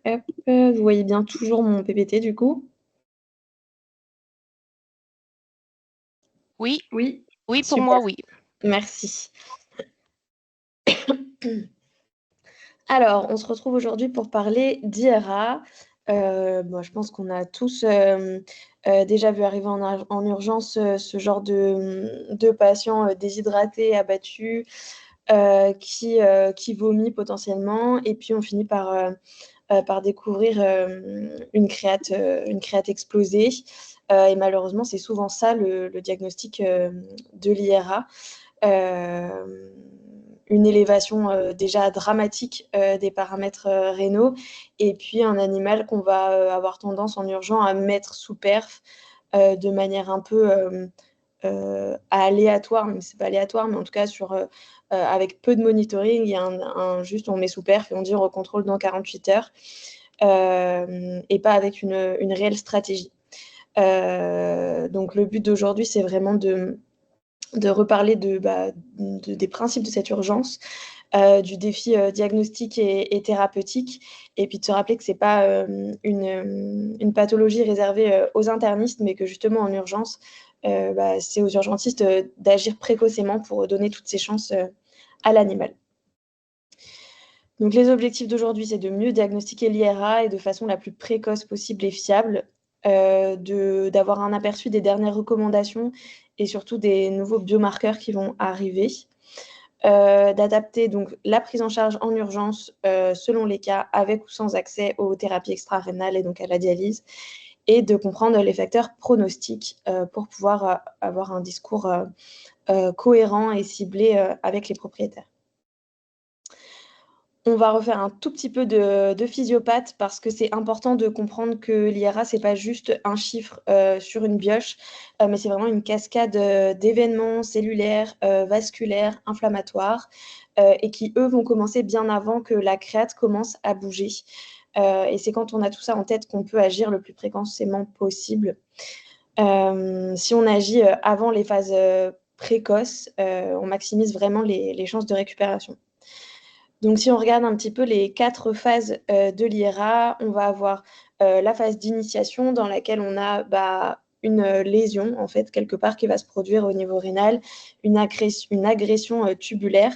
Hop, vous voyez bien toujours mon PPT du coup? Oui, Oui. oui, pour Super, moi, oui. merci. Alors, on se retrouve aujourd'hui pour parler d'IRA. Je pense qu'on a tous déjà vu arriver en urgence ce genre de patients déshydratés, abattus, qui vomit potentiellement, et puis on finit par découvrir une créate explosée. Et malheureusement, c'est souvent ça le diagnostic de l'IRA. Une élévation déjà dramatique des paramètres rénaux, et puis un animal qu'on va avoir tendance en urgence à mettre sous perf de manière un peu aléatoire, même si c'est pas aléatoire, mais en tout cas avec peu de monitoring. Il y a juste on met sous perf et on dit on recontrôle dans 48 heures, et pas avec une réelle stratégie. Donc le but d'aujourd'hui, c'est vraiment de reparler des principes de cette urgence, du défi diagnostique et thérapeutique, et puis de se rappeler que c'est pas une pathologie réservée aux internistes, mais que justement en urgence, c'est aux urgentistes d'agir précocement pour donner toutes ses chances à l'animal. Donc les objectifs d'aujourd'hui, c'est de mieux diagnostiquer l'IRA et de façon la plus précoce possible et fiable, d'avoir un aperçu des dernières recommandations et surtout des nouveaux biomarqueurs qui vont arriver, d'adapter donc la prise en charge en urgence selon les cas, avec ou sans accès aux thérapies extra-rénales et donc à la dialyse, et de comprendre les facteurs pronostiques pour pouvoir avoir un discours cohérent et ciblé avec les propriétaires. On va refaire un tout petit peu de physiopathe, parce que c'est important de comprendre que l'IRA, c'est pas juste un chiffre sur une bioche, mais c'est vraiment une cascade d'événements cellulaires, vasculaires, inflammatoires, et qui, eux, vont commencer bien avant que la créate commence à bouger. Et c'est quand on a tout ça en tête qu'on peut agir le plus précocement possible. Si on agit avant les phases précoces, on maximise vraiment les chances de récupération. Donc, si on regarde un petit peu les 4 phases de l'IRA, on va avoir la phase d'initiation, dans laquelle on a une lésion, en fait, quelque part, qui va se produire au niveau rénal, une agression tubulaire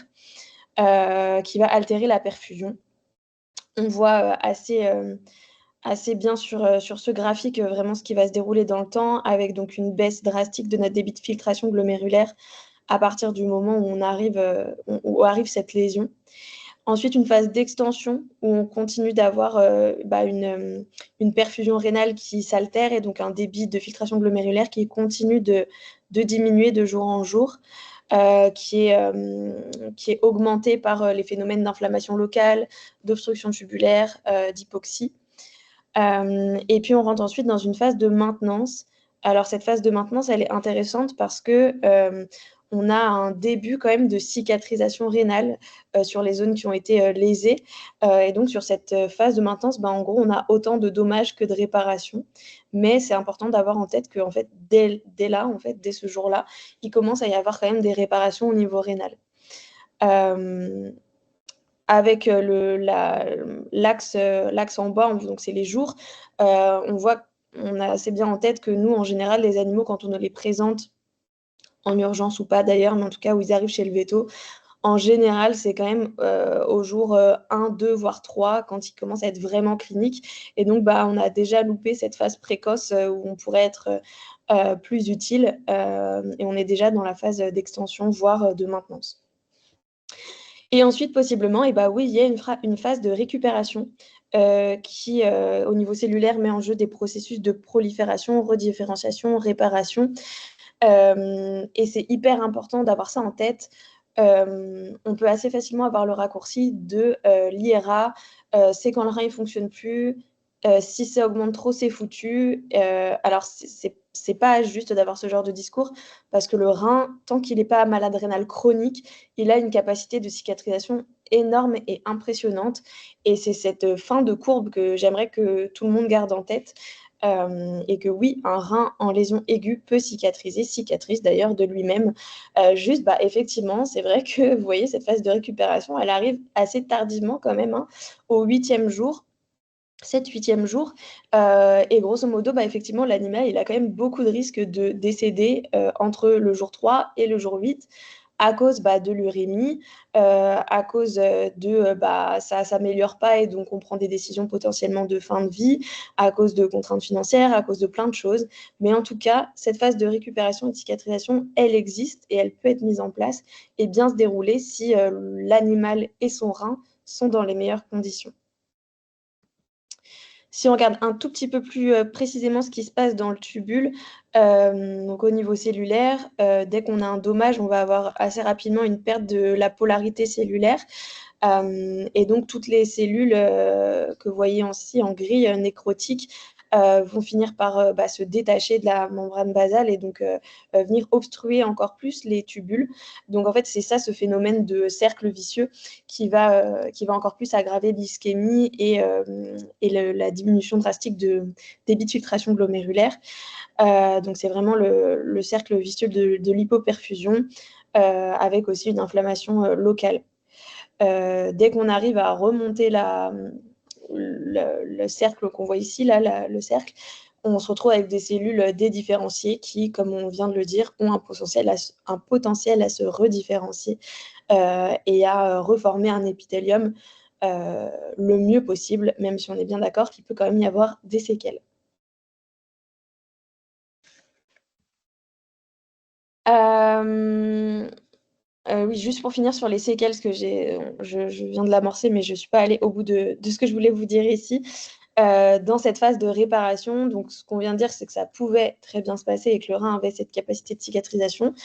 qui va altérer la perfusion. On voit assez bien sur ce graphique vraiment ce qui va se dérouler dans le temps, avec donc une baisse drastique de notre débit de filtration glomérulaire à partir du moment où arrive cette lésion. Ensuite, une phase d'extension où on continue d'avoir une perfusion rénale qui s'altère, et donc un débit de filtration glomérulaire qui continue de diminuer de jour en jour, qui est augmenté par les phénomènes d'inflammation locale, d'obstruction tubulaire, d'hypoxie. Et puis on rentre ensuite dans une phase de maintenance. Alors cette phase de maintenance, elle est intéressante parce que on a un début quand même de cicatrisation rénale sur les zones qui ont été lésées. Et donc sur cette phase de maintenance, en gros, on a autant de dommages que de réparations. Mais c'est important d'avoir en tête que, en fait, dès là, en fait, dès ce jour-là, il commence à y avoir quand même des réparations au niveau rénal. Avec l'axe en bas, donc c'est les jours, on a assez bien en tête que nous, en général, les animaux, quand on les présente en urgence ou pas d'ailleurs, mais en tout cas où ils arrivent chez le véto, en général, c'est quand même au jour 1, 2, voire 3, quand ils commencent à être vraiment cliniques. Et donc, on a déjà loupé cette phase précoce où on pourrait être plus utile, et on est déjà dans la phase d'extension, voire de maintenance. Et ensuite, possiblement, oui, il y a une phase de récupération qui, au niveau cellulaire, met en jeu des processus de prolifération, redifférenciation, réparation. Et c'est hyper important d'avoir ça en tête. On peut assez facilement avoir le raccourci de l'IRA, c'est quand le rein ne fonctionne plus, si ça augmente trop, c'est foutu. Alors, c'est pas juste d'avoir ce genre de discours, parce que le rein, tant qu'il n'est pas malade rénal chronique, il a une capacité de cicatrisation énorme et impressionnante. Et c'est cette fin de courbe que j'aimerais que tout le monde garde en tête. Et que oui, un rein en lésion aiguë peut cicatrise d'ailleurs de lui-même. Effectivement, c'est vrai que vous voyez, cette phase de récupération, elle arrive assez tardivement quand même, hein, au 8e jour. 7e, 8e jour. Et grosso modo, effectivement, l'animal, il a quand même beaucoup de risques de décéder entre le jour 3 et le jour 8 à cause de l'urémie, à cause de ça s'améliore pas et donc on prend des décisions potentiellement de fin de vie, à cause de contraintes financières, à cause de plein de choses. Mais en tout cas, cette phase de récupération et de cicatrisation, elle existe et elle peut être mise en place et bien se dérouler si l'animal et son rein sont dans les meilleures conditions. Si on regarde un tout petit peu plus précisément ce qui se passe dans le tubule, donc au niveau cellulaire, dès qu'on a un dommage, on va avoir assez rapidement une perte de la polarité cellulaire. Et donc, toutes les cellules que vous voyez ici en gris nécrotique vont finir par se détacher de la membrane basale et donc venir obstruer encore plus les tubules. Donc, en fait, c'est ça, ce phénomène de cercle vicieux qui va encore plus aggraver l'ischémie et la diminution drastique de débit de filtration glomérulaire. Donc, c'est vraiment le cercle vicieux de l'hypoperfusion avec aussi une inflammation locale. Dès qu'on arrive à remonter le cercle qu'on voit ici, là, le cercle, on se retrouve avec des cellules dédifférenciées qui, comme on vient de le dire, ont un potentiel à se redifférencier et à reformer un épithélium le mieux possible, même si on est bien d'accord qu'il peut quand même y avoir des séquelles. Oui, juste pour finir sur les séquelles, parce que je viens de l'amorcer, mais je ne suis pas allée au bout de ce que je voulais vous dire ici. Dans cette phase de réparation, donc ce qu'on vient de dire, c'est que ça pouvait très bien se passer et que le rein avait cette capacité de cicatrisation.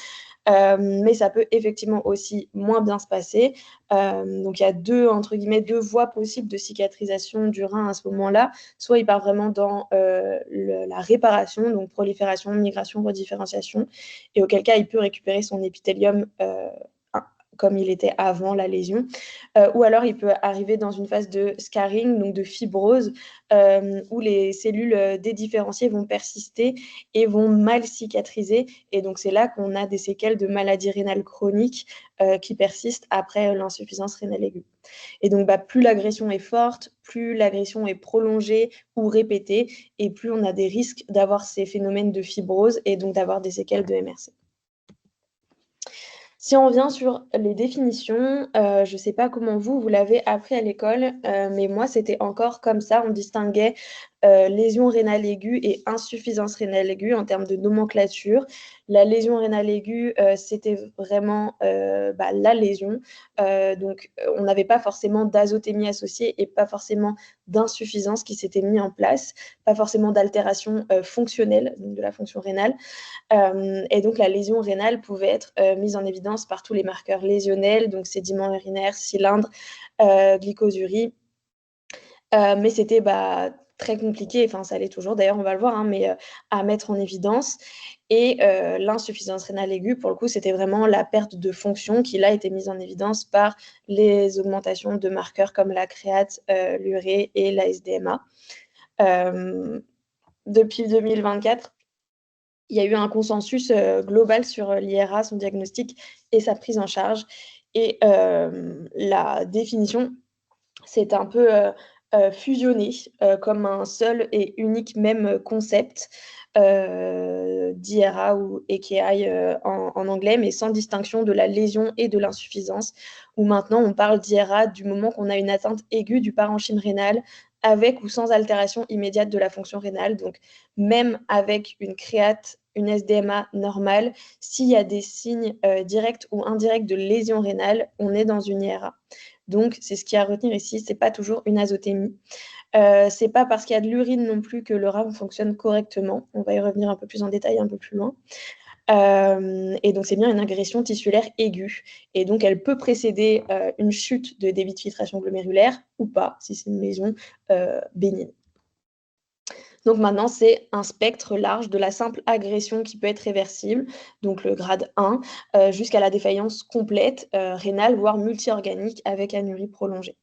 Mais ça peut effectivement aussi moins bien se passer. Donc il y a entre guillemets, deux voies possibles de cicatrisation du rein à ce moment-là. Soit il part vraiment dans la réparation, donc prolifération, migration, redifférenciation, et auquel cas il peut récupérer son épithélium comme il était avant la lésion. Ou alors il peut arriver dans une phase de scarring, donc de fibrose, où les cellules dédifférenciées vont persister et vont mal cicatriser. Et donc c'est là qu'on a des séquelles de maladie rénale chronique qui persistent après l'insuffisance rénale aiguë. Et donc plus l'agression est forte, plus l'agression est prolongée ou répétée, et plus on a des risques d'avoir ces phénomènes de fibrose et donc d'avoir des séquelles de MRC. Si on revient sur les définitions, je ne sais pas comment vous l'avez appris à l'école, mais moi, c'était encore comme ça. On distinguait lésion rénale aiguë et insuffisance rénale aiguë en termes de nomenclature. La lésion rénale aiguë, c'était vraiment la lésion. Donc, on n'avait pas forcément d'azotémie associée et pas forcément d'insuffisance qui s'était mis en place, pas forcément d'altération fonctionnelle, donc de la fonction rénale. Et donc, la lésion rénale pouvait être mise en évidence par tous les marqueurs lésionnels, donc sédiments urinaires, cylindres, glycosurie. Mais c'était très compliqué, enfin ça l'est toujours d'ailleurs, on va le voir, mais à mettre en évidence. Et l'insuffisance rénale aiguë, pour le coup, c'était vraiment la perte de fonction qui là était mise en évidence par les augmentations de marqueurs comme la créate, l'urée et la SDMA. Depuis 2024, il y a eu un consensus global sur l'IRA, son diagnostic et sa prise en charge. Et la définition, c'est un peu fusionné comme un seul et unique même concept d'IRA ou AKI en anglais, mais sans distinction de la lésion et de l'insuffisance, où maintenant on parle d'IRA du moment qu'on a une atteinte aiguë du parenchyme rénal avec ou sans altération immédiate de la fonction rénale. Donc, même avec une créate, une SDMA normale, s'il y a des signes directs ou indirects de lésion rénale, on est dans une IRA. Donc, c'est ce qu'il y a à retenir ici, c'est pas toujours une azotémie. C'est pas parce qu'il y a de l'urine non plus que le rein fonctionne correctement. On va y revenir un peu plus en détail un peu plus loin. Et donc, c'est bien une agression tissulaire aiguë. Et donc, elle peut précéder une chute de débit de filtration glomérulaire ou pas, si c'est une lésion bénigne. Donc maintenant, c'est un spectre large de la simple agression qui peut être réversible, donc le grade 1, jusqu'à la défaillance complète rénale, voire multiorganique avec anurie prolongée.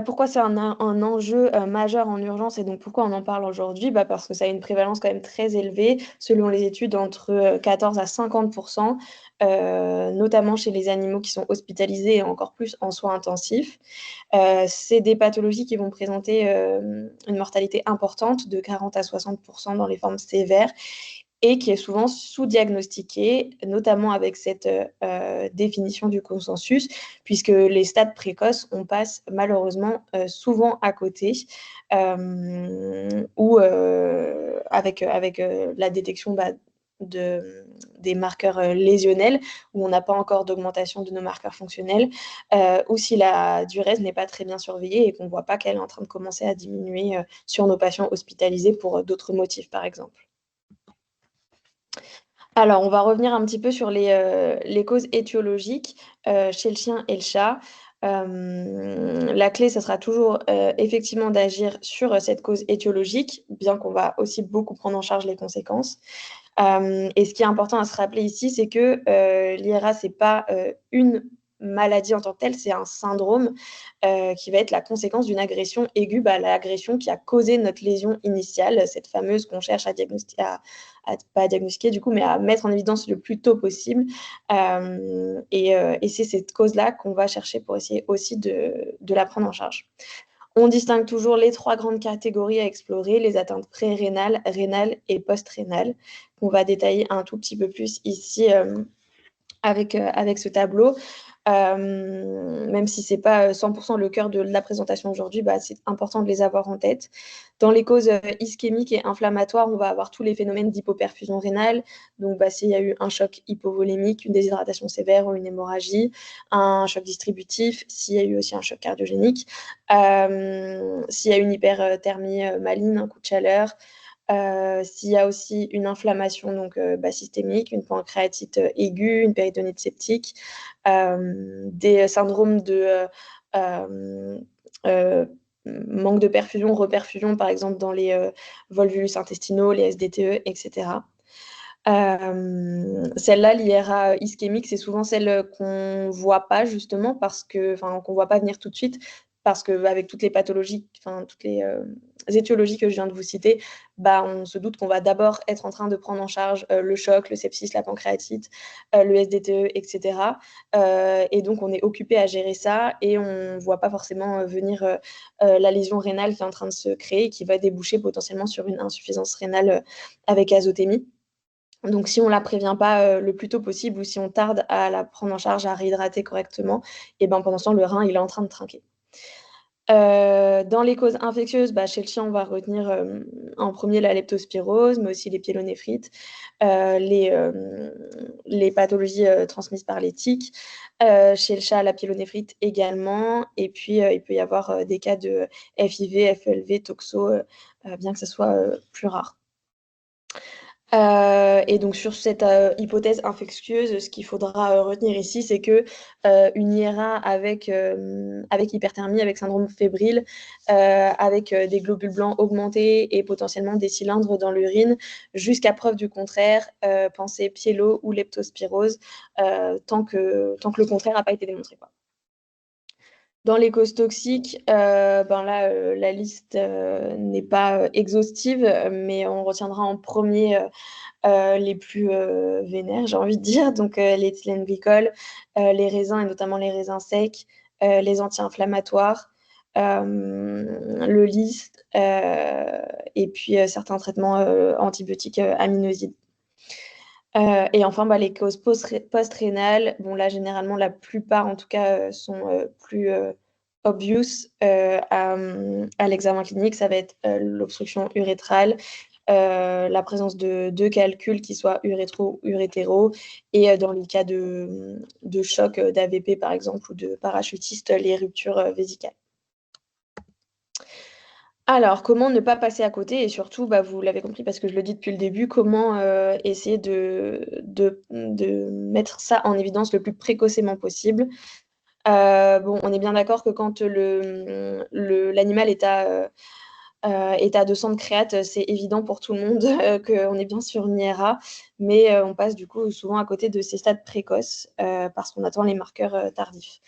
Pourquoi c'est un enjeu majeur en urgence et donc pourquoi on en parle aujourd'hui? Bah, parce que ça a une prévalence quand même très élevée, selon les études, entre 14 à 50%, notamment chez les animaux qui sont hospitalisés et encore plus en soins intensifs. C'est des pathologies qui vont présenter une mortalité importante de 40 à 60% dans les formes sévères et qui est souvent sous-diagnostiquée, notamment avec cette définition du consensus, puisque les stades précoces, on passe malheureusement souvent à côté, ou avec la détection des marqueurs lésionnels, où on n'a pas encore d'augmentation de nos marqueurs fonctionnels, ou si la durée n'est pas très bien surveillée et qu'on ne voit pas qu'elle est en train de commencer à diminuer sur nos patients hospitalisés pour d'autres motifs, par exemple. Alors, on va revenir un petit peu sur les causes étiologiques chez le chien et le chat. La clé, ça sera toujours effectivement d'agir sur cette cause étiologique, bien qu'on va aussi beaucoup prendre en charge les conséquences. Et ce qui est important à se rappeler ici, c'est que l'IRA, c'est pas une maladie en tant que telle, c'est un syndrome qui va être la conséquence d'une agression aiguë, l'agression qui a causé notre lésion initiale, cette fameuse qu'on cherche à diagnostiquer, pas à diagnostiquer du coup, mais à mettre en évidence le plus tôt possible. Et c'est cette cause-là qu'on va chercher pour essayer aussi de la prendre en charge. On distingue toujours les 3 grandes catégories à explorer, les atteintes pré-rénales, rénales et post-rénales, qu'on va détailler un tout petit peu plus ici avec ce tableau. Même si ce n'est pas 100% le cœur de la présentation aujourd'hui, c'est important de les avoir en tête. Dans les causes ischémiques et inflammatoires, on va avoir tous les phénomènes d'hypoperfusion rénale. Donc, s'il y a eu un choc hypovolémique, une déshydratation sévère ou une hémorragie, un choc distributif, s'il y a eu aussi un choc cardiogénique, s'il y a une hyperthermie maligne, un coup de chaleur, s'il y a aussi une inflammation donc, systémique, une pancréatite aiguë, une péritonnite septique, des syndromes de manque de perfusion, reperfusion, par exemple dans les volvulus intestinaux, les SDTE, etc. Celle-là, l'IRA ischémique, c'est souvent celle qu'on ne voit pas justement qu'on ne voit pas venir tout de suite parce qu'avec toutes les pathologies, toutes les étiologies que je viens de vous citer, on se doute qu'on va d'abord être en train de prendre en charge le choc, le sepsis, la pancréatite, le SDTE, etc. Et donc, on est occupé à gérer ça et on ne voit pas forcément venir la lésion rénale qui est en train de se créer et qui va déboucher potentiellement sur une insuffisance rénale avec azotémie. Donc, si on ne la prévient pas le plus tôt possible ou si on tarde à la prendre en charge, à réhydrater correctement, et pendant ce temps, le rein, il est en train de trinquer. Dans les causes infectieuses, chez le chien, on va retenir en premier la leptospirose, mais aussi les pyélonéphrites, les pathologies transmises par les tiques. Chez le chat, la pyélonéphrite également. Et puis, il peut y avoir des cas de FIV, FELV, toxo, bien que ce soit plus rare. Et donc sur cette hypothèse infectieuse, ce qu'il faudra retenir ici, c'est que une IRA avec hyperthermie, avec syndrome fébrile, avec des globules blancs augmentés et potentiellement des cylindres dans l'urine, jusqu'à preuve du contraire, pensez pyélo ou leptospirose, tant que le contraire n'a pas été démontré, quoi. Dans les causes toxiques, la liste n'est pas exhaustive, mais on retiendra en premier les plus vénères, j'ai envie de dire, donc l'éthylène glycol, les raisins et notamment les raisins secs, les anti-inflammatoires, le lys, et puis certains traitements antibiotiques aminosides. Et enfin, les causes post-rénales, là, généralement, la plupart, en tout cas, sont plus obvious à l'examen clinique. Ça va être l'obstruction urétrale, la présence de calculs qui soient urétro ou urétéraux, et dans les cas de choc d'AVP, par exemple, ou de parachutiste, les ruptures vésicales. Alors, comment ne pas passer à côté et surtout, vous l'avez compris parce que je le dis depuis le début, comment essayer de mettre ça en évidence le plus précocement possible. On est bien d'accord que quand l'animal est à 200 de créate, c'est évident pour tout le monde qu'on est bien sur une IRA, mais on passe du coup souvent à côté de ces stades précoces parce qu'on attend les marqueurs tardifs.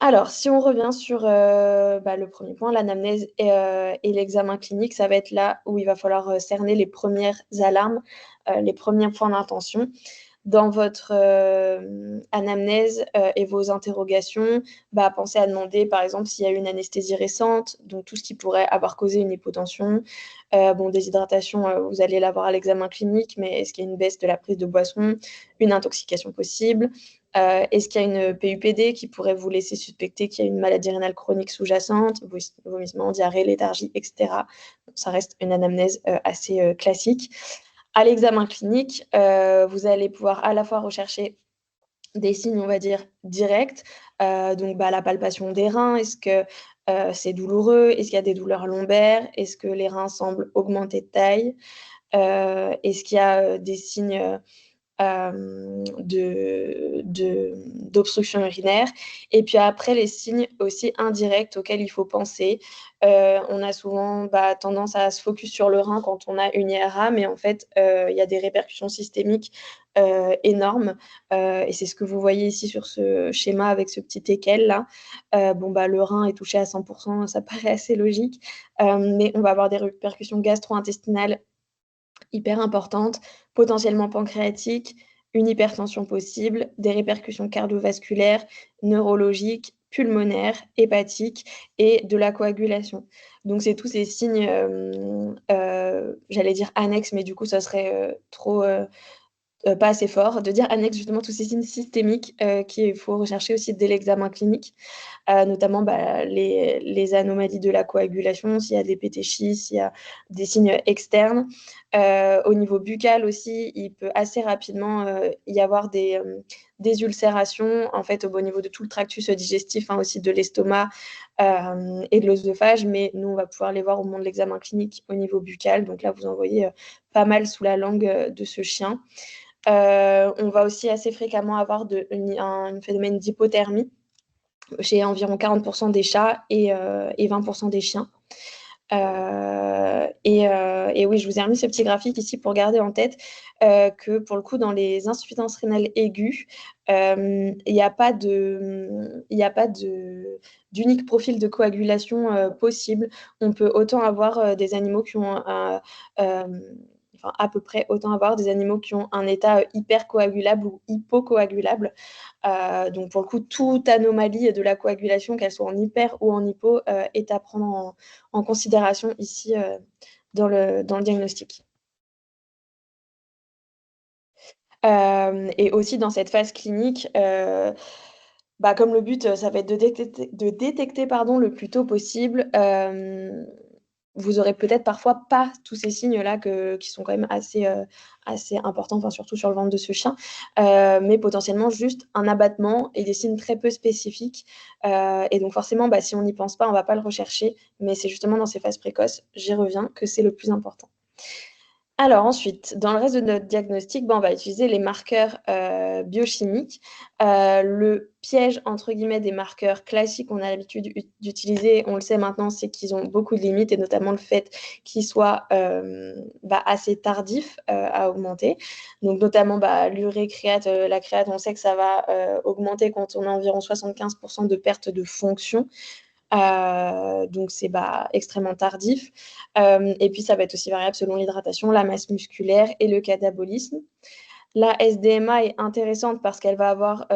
Alors, si on revient sur le premier point, l'anamnèse et l'examen clinique, ça va être là où il va falloir cerner les premières alarmes, les premiers points d'intention. Dans votre anamnèse et vos interrogations, pensez à demander, par exemple, s'il y a eu une anesthésie récente, donc tout ce qui pourrait avoir causé une hypotension. Déshydratation, vous allez l'avoir à l'examen clinique, mais est-ce qu'il y a une baisse de la prise de boisson, une intoxication possible? Est-ce qu'il y a une PUPD qui pourrait vous laisser suspecter qu'il y a une maladie rénale chronique sous-jacente, vomissements, diarrhée, léthargie, etc. Ça reste une anamnèse assez classique. À l'examen clinique, vous allez pouvoir à la fois rechercher des signes, on va dire, directs, la palpation des reins, est-ce que c'est douloureux, est-ce qu'il y a des douleurs lombaires, est-ce que les reins semblent augmenter de taille, est-ce qu'il y a des signes d'obstruction urinaire. Et puis après, les signes aussi indirects auxquels il faut penser. On a souvent tendance à se focus sur le rein quand on a une IRA, mais en fait, il y a des répercussions systémiques énormes. Et c'est ce que vous voyez ici sur ce schéma avec ce petit équel là. Le rein est touché à 100%, ça paraît assez logique. Mais on va avoir des répercussions gastro-intestinales hyper importante, potentiellement pancréatique, une hypertension possible, des répercussions cardiovasculaires, neurologiques, pulmonaires, hépatiques et de la coagulation. Donc c'est tous ces signes, j'allais dire annexes, mais du coup ça serait trop pas assez fort, de dire annexe justement tous ces signes systémiques qu'il faut rechercher aussi dès l'examen clinique, notamment les anomalies de la coagulation, s'il y a des pétéchies, s'il y a des signes externes. Au niveau buccal aussi, il peut assez rapidement y avoir des ulcérations, en fait, au niveau de tout le tractus digestif, aussi de l'estomac et de l'œsophage, mais nous, on va pouvoir les voir au moment de l'examen clinique au niveau buccal. Donc là, vous en voyez pas mal sous la langue de ce chien. On va aussi assez fréquemment avoir un phénomène d'hypothermie chez environ 40% des chats et 20% des chiens. Et oui, je vous ai remis ce petit graphique ici pour garder en tête que pour le coup, dans les insuffisances rénales aiguës, il n'y a pas d'unique profil de coagulation possible. On peut autant avoir des animaux qui ont à peu près autant avoir des animaux qui ont un état hypercoagulable ou hypocoagulable. Donc pour le coup, toute anomalie de la coagulation, qu'elle soit en hyper ou en hypo, est à prendre en considération ici dans le diagnostic. Et aussi dans cette phase clinique, comme le but, ça va être de détecter le plus tôt possible, vous aurez peut-être parfois pas tous ces signes-là qui sont quand même assez importants, enfin surtout sur le ventre de ce chien, mais potentiellement juste un abattement et des signes très peu spécifiques. Et donc forcément, si on n'y pense pas, on va pas le rechercher, mais c'est justement dans ces phases précoces, j'y reviens, que c'est le plus important. Alors ensuite, dans le reste de notre diagnostic, on va utiliser les marqueurs biochimiques. Le «piège» entre guillemets des marqueurs classiques qu'on a l'habitude d'utiliser, on le sait maintenant, c'est qu'ils ont beaucoup de limites et notamment le fait qu'ils soient assez tardifs à augmenter. Donc notamment l'urée, créate, la créate, on sait que ça va augmenter quand on a environ 75% de perte de fonction. Donc c'est extrêmement tardif. Et puis ça va être aussi variable selon l'hydratation, la masse musculaire et le catabolisme. La SDMA est intéressante parce qu'elle va avoir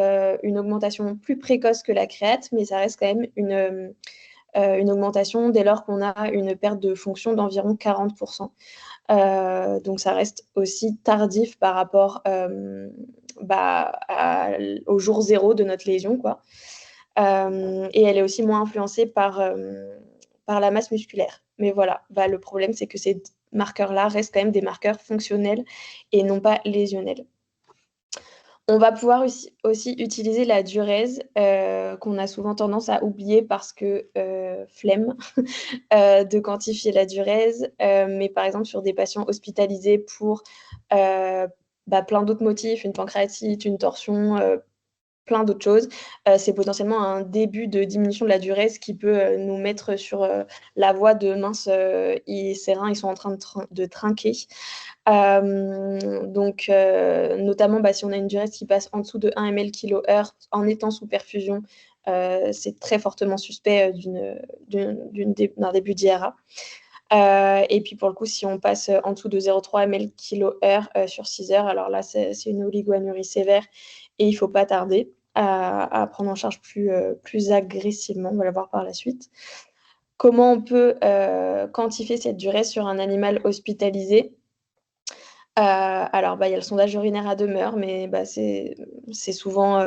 une augmentation plus précoce que la créate, mais ça reste quand même une augmentation dès lors qu'on a une perte de fonction d'environ 40%. Donc ça reste aussi tardif par rapport au jour zéro de notre lésion, quoi. Et elle est aussi moins influencée par la masse musculaire. Mais voilà, le problème, c'est que ces marqueurs-là restent quand même des marqueurs fonctionnels et non pas lésionnels. On va pouvoir aussi utiliser la diurèse, qu'on a souvent tendance à oublier parce que flemme de quantifier la diurèse. Mais par exemple, sur des patients hospitalisés pour plein d'autres motifs, une pancréatite, une torsion, plein d'autres choses, c'est potentiellement un début de diminution de la diurèse qui peut nous mettre sur la voie de mince, ces reins, ils sont en train de trinquer. Donc, notamment si on a une diurèse qui passe en dessous de 1 ml/kH en étant sous perfusion, c'est très fortement suspect d'un début d'IRA. Et puis pour le coup, si on passe en dessous de 0,3 ml/kg/h sur 6 heures, alors là, c'est une oligoanurie sévère et il ne faut pas tarder à prendre en charge plus agressivement. On va la voir par la suite. Comment on peut quantifier cette durée sur un animal hospitalisé? Alors, il y a le sondage urinaire à demeure, mais c'est souvent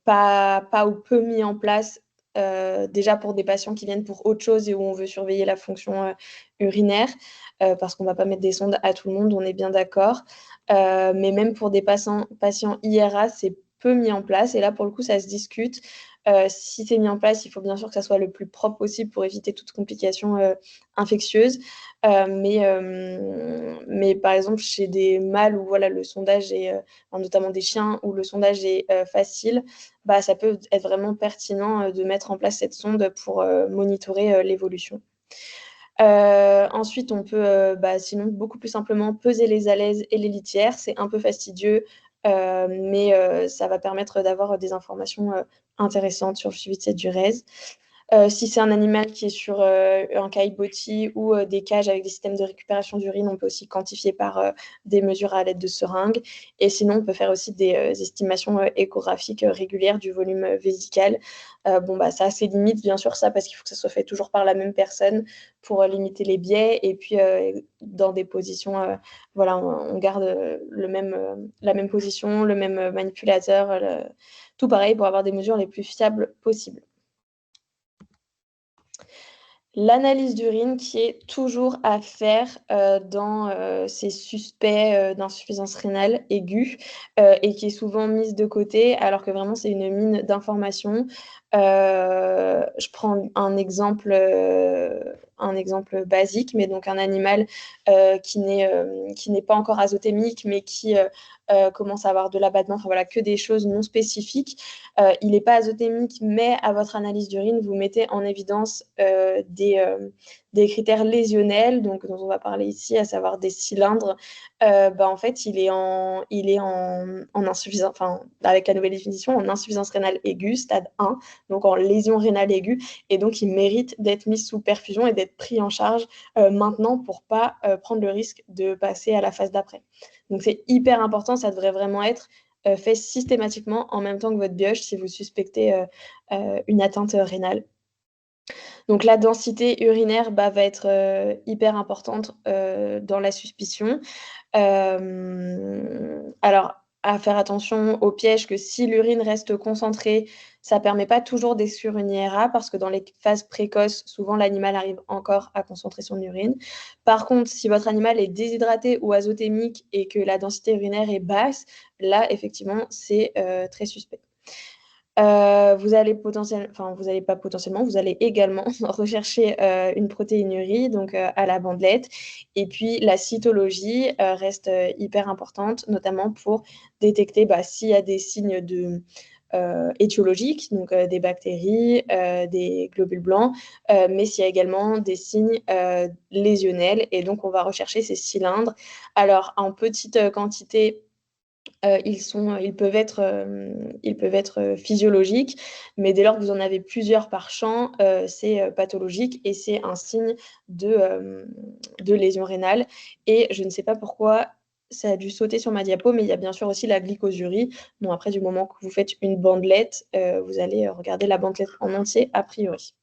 pas ou peu mis en place, déjà pour des patients qui viennent pour autre chose et où on veut surveiller la fonction urinaire, parce qu'on ne va pas mettre des sondes à tout le monde, on est bien d'accord. Mais même pour des patients IRA, c'est peu mis en place. Et là, pour le coup, ça se discute. Si c'est mis en place, il faut bien sûr que ça soit le plus propre possible pour éviter toute complication infectieuse. Mais par exemple, chez des mâles où voilà, le sondage est, notamment des chiens, où le sondage est facile, ça peut être vraiment pertinent de mettre en place cette sonde pour monitorer l'évolution. Ensuite, on peut sinon beaucoup plus simplement peser les alaises et les litières. C'est un peu fastidieux, mais ça va permettre d'avoir des informations intéressantes sur le suivi de cette durée. Si c'est un animal qui est sur un caillebotis ou des cages avec des systèmes de récupération d'urine, on peut aussi quantifier par des mesures à l'aide de seringues. Et sinon, on peut faire aussi des estimations échographiques régulières du volume vésical. Ça a ses limites, bien sûr, ça, parce qu'il faut que ça soit fait toujours par la même personne pour limiter les biais. Et puis, dans des positions, on garde la même position, le même manipulateur, tout pareil pour avoir des mesures les plus fiables possibles. L'analyse d'urine qui est toujours à faire dans ces suspects d'insuffisance rénale aiguë et qui est souvent mise de côté alors que vraiment c'est une mine d'informations. Je prends un exemple basique, mais donc un animal qui n'est pas encore azotémique mais qui commence à avoir de l'abattement, enfin voilà, que des choses non spécifiques. Il n'est pas azotémique, mais à votre analyse d'urine, vous mettez en évidence des critères lésionnels, donc dont on va parler ici, à savoir des cylindres. En fait, il est en insuffisance, enfin, avec la nouvelle définition, en insuffisance rénale aiguë, stade 1, donc en lésion rénale aiguë, et donc il mérite d'être mis sous perfusion et d'être pris en charge maintenant pour pas prendre le risque de passer à la phase d'après. Donc c'est hyper important, ça devrait vraiment être fait systématiquement en même temps que votre bioche si vous suspectez une atteinte rénale. Donc la densité urinaire va être hyper importante dans la suspicion. Alors, à faire attention au piège que si l'urine reste concentrée, ça ne permet pas toujours d'exclure une IRA parce que dans les phases précoces, souvent l'animal arrive encore à concentrer son urine. Par contre, si votre animal est déshydraté ou azotémique et que la densité urinaire est basse, là, effectivement, c'est très suspect. Vous allez également rechercher une protéinurie, donc à la bandelette. Et puis la cytologie reste hyper importante, notamment pour détecter s'il y a des signes étiologiques, donc des bactéries, des globules blancs, mais s'il y a également des signes lésionnels. Et donc on va rechercher ces cylindres. Alors en petite quantité, ils peuvent être physiologiques, mais dès lors que vous en avez plusieurs par champ, c'est pathologique et c'est un signe de lésion rénale. Et je ne sais pas pourquoi ça a dû sauter sur ma diapo, mais il y a bien sûr aussi la glycosurie. Bon, après, du moment que vous faites une bandelette, vous allez regarder la bandelette en entier, a priori.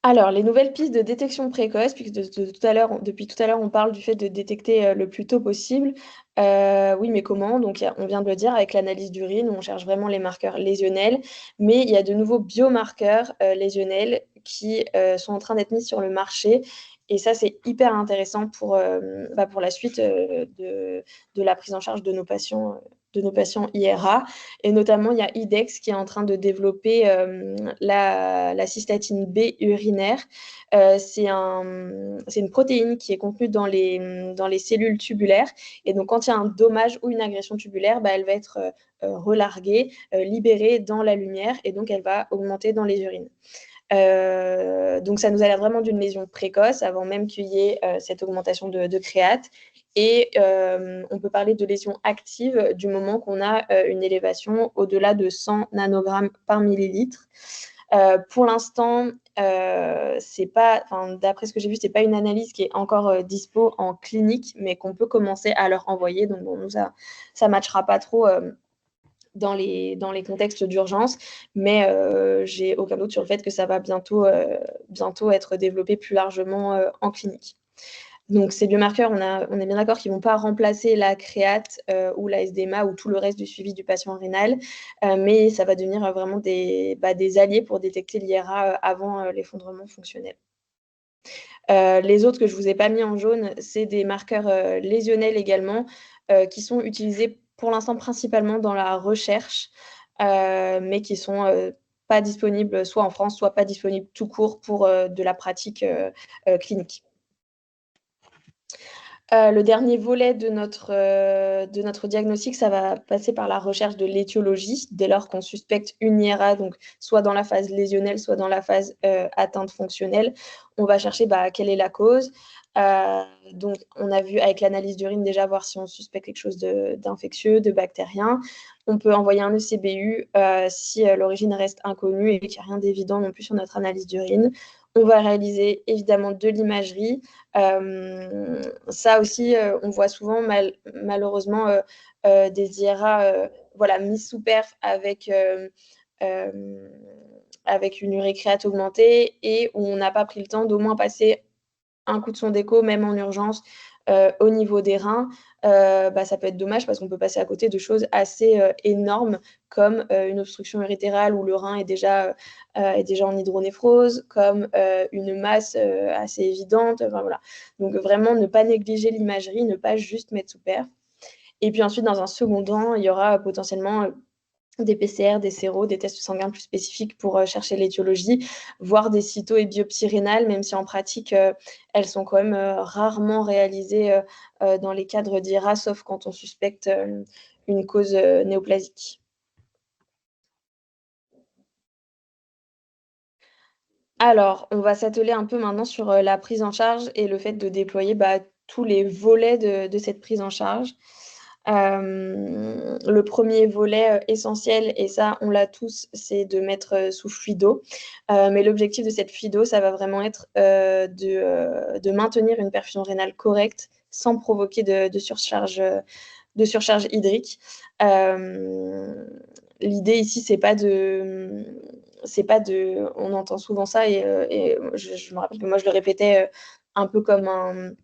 Alors, les nouvelles pistes de détection précoce, puisque depuis tout à l'heure, on parle du fait de détecter le plus tôt possible. Oui, mais comment? Donc, on vient de le dire, avec l'analyse d'urine, on cherche vraiment les marqueurs lésionnels, mais il y a de nouveaux biomarqueurs lésionnels qui sont en train d'être mis sur le marché. Et ça, c'est hyper intéressant pour la suite de la prise en charge de nos patients IRA. Et notamment, il y a IDEX qui est en train de développer la cystatine B urinaire. C'est une protéine qui est contenue dans les cellules tubulaires. Et donc, quand il y a un dommage ou une agression tubulaire, elle va être relarguée, libérée dans la lumière, et donc elle va augmenter dans les urines. Donc, ça nous a l'air vraiment d'une lésion précoce, avant même qu'il y ait cette augmentation de créate. Et on peut parler de lésion active du moment qu'on a une élévation au-delà de 100 nanogrammes par millilitre. Pour l'instant, c'est pas, d'après ce que j'ai vu, c'est pas une analyse qui est encore dispo en clinique, mais qu'on peut commencer à leur envoyer. Donc bon, nous, ça matchera pas trop dans les contextes d'urgence, mais j'ai aucun doute sur le fait que ça va bientôt être développé plus largement en clinique. Donc ces biomarqueurs, on est bien d'accord qu'ils ne vont pas remplacer la créate ou la SDMA ou tout le reste du suivi du patient rénal, mais ça va devenir vraiment des alliés pour détecter l'IRA avant l'effondrement fonctionnel. Les autres que je ne vous ai pas mis en jaune, c'est des marqueurs lésionnels également, qui sont utilisés pour l'instant principalement dans la recherche, mais qui sont pas disponibles soit en France, soit pas disponibles tout court pour de la pratique clinique. Le dernier volet de notre diagnostic, ça va passer par la recherche de l'étiologie, dès lors qu'on suspecte une IRA, donc soit dans la phase lésionnelle, soit dans la phase atteinte fonctionnelle. On va chercher quelle est la cause. Donc, on a vu avec l'analyse d'urine déjà voir si on suspecte quelque chose d'infectieux, de bactérien. On peut envoyer un ECBU si l'origine reste inconnue et qu'il n'y a rien d'évident non plus sur notre analyse d'urine. On va réaliser évidemment de l'imagerie. Ça aussi, on voit souvent malheureusement des IRA mises sous perf avec une urécréate augmentée et où on n'a pas pris le temps d'au moins passer un coup de sonde d'écho, même en urgence, au niveau des reins. Ça peut être dommage parce qu'on peut passer à côté de choses assez énormes comme une obstruction urétérale où le rein est déjà en hydronéphrose, comme une masse assez évidente. Voilà. Donc vraiment, ne pas négliger l'imagerie, ne pas juste mettre sous perf. Et puis ensuite, dans un second temps, il y aura potentiellement des PCR, des séros, des tests sanguins plus spécifiques pour chercher l'étiologie, voire des cytos et biopsies rénales, même si en pratique, elles sont quand même rarement réalisées dans les cadres d'IRA, sauf quand on suspecte une cause néoplasique. Alors, on va s'atteler un peu maintenant sur la prise en charge et le fait de déployer tous les volets de cette prise en charge. Le premier volet essentiel, et ça on l'a tous, c'est de mettre sous fluido. Mais l'objectif de cette fluido, ça va vraiment être de maintenir une perfusion rénale correcte sans provoquer de surcharge hydrique. L'idée ici, c'est pas de, on entend souvent ça et je me rappelle que moi je le répétais un peu comme un